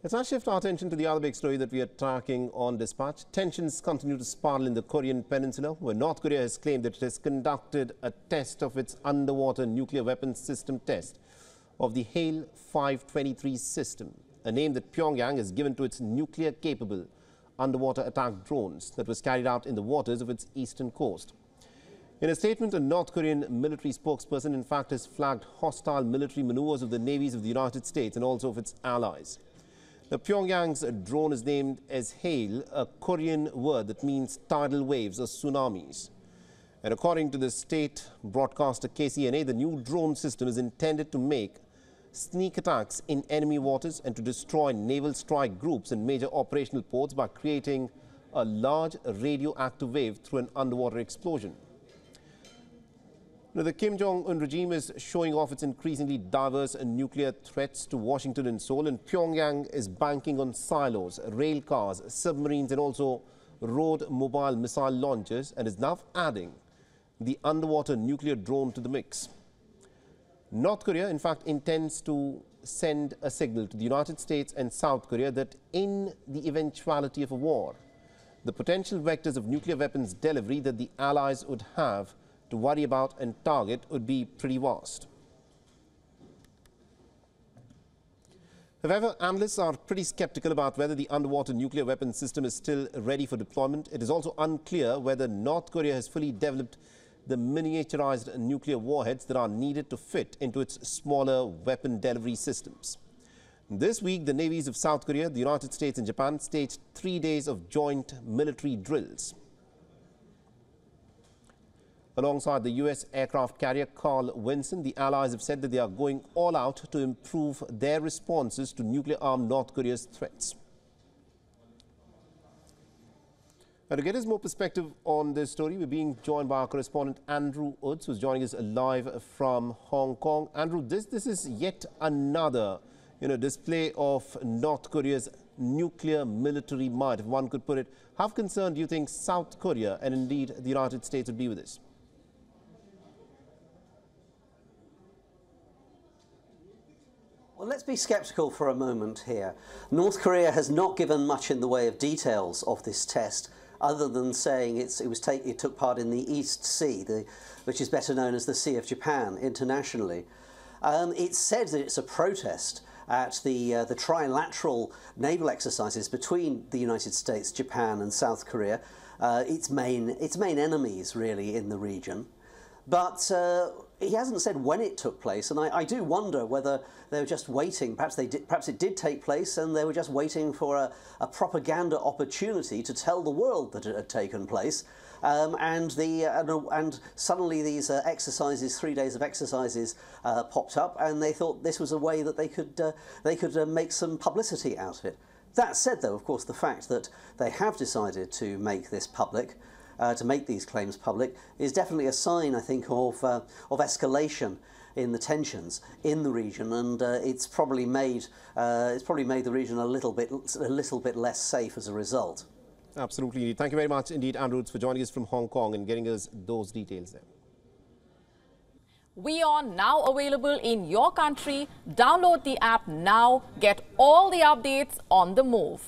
Let's now shift our attention to the other big story that we are tracking on Dispatch. Tensions continue to spiral in the Korean peninsula, where North Korea has claimed that it has conducted a test of its underwater nuclear weapons system test of the HALE 523 system, a name that Pyongyang has given to its nuclear-capable underwater attack drones that was carried out in the waters of its eastern coast. In a statement, a North Korean military spokesperson, in fact, has flagged hostile military maneuvers of the navies of the United States and also of its allies. The Pyongyang's drone is named as HALE, a Korean word that means tidal waves or tsunamis. And according to the state broadcaster KCNA, the new drone system is intended to make sneak attacks in enemy waters and to destroy naval strike groups and major operational ports by creating a large radioactive wave through an underwater explosion. Now, the Kim Jong-un regime is showing off its increasingly diverse nuclear threats to Washington and Seoul, and Pyongyang is banking on silos, rail cars, submarines and also road mobile missile launchers, and is now adding the underwater nuclear drone to the mix. North Korea, in fact, intends to send a signal to the United States and South Korea that in the eventuality of a war, the potential vectors of nuclear weapons delivery that the allies would have to worry about and target would be pretty vast. However, analysts are pretty skeptical about whether the underwater nuclear weapons system is still ready for deployment. It is also unclear whether North Korea has fully developed the miniaturized nuclear warheads that are needed to fit into its smaller weapon delivery systems. This week, the navies of South Korea, the United States and Japan staged 3 days of joint military drills. Alongside the U.S. aircraft carrier Carl Vinson, the allies have said that they are going all out to improve their responses to nuclear-armed North Korea's threats. Now, to get us more perspective on this story, we're being joined by our correspondent Andrew Woods, who's joining us live from Hong Kong. Andrew, this is yet another display of North Korea's nuclear military might, if one could put it. How concerned do you think South Korea and indeed the United States would be with this? Well, let's be sceptical for a moment here. North Korea has not given much in the way of details of this test, other than saying it took part in the East Sea, which is better known as the Sea of Japan internationally. It said that it's a protest at the trilateral naval exercises between the United States, Japan and South Korea, its main enemies really in the region. But he hasn't said when it took place, and I do wonder whether they were just waiting. Perhaps it did take place, and they were just waiting for a propaganda opportunity to tell the world that it had taken place. And suddenly these exercises, 3 days of exercises, popped up, and they thought this was a way that they could make some publicity out of it. That said, though, of course, the fact that they have decided to make this public, to make these claims public, is definitely a sign, I think, of escalation in the tensions in the region, and it's probably made the region a little bit less safe as a result. Absolutely. Thank you very much indeed, Andrew, for joining us from Hong Kong and getting us those details there. WION now available in your country. Download the app now. Get all the updates on the move.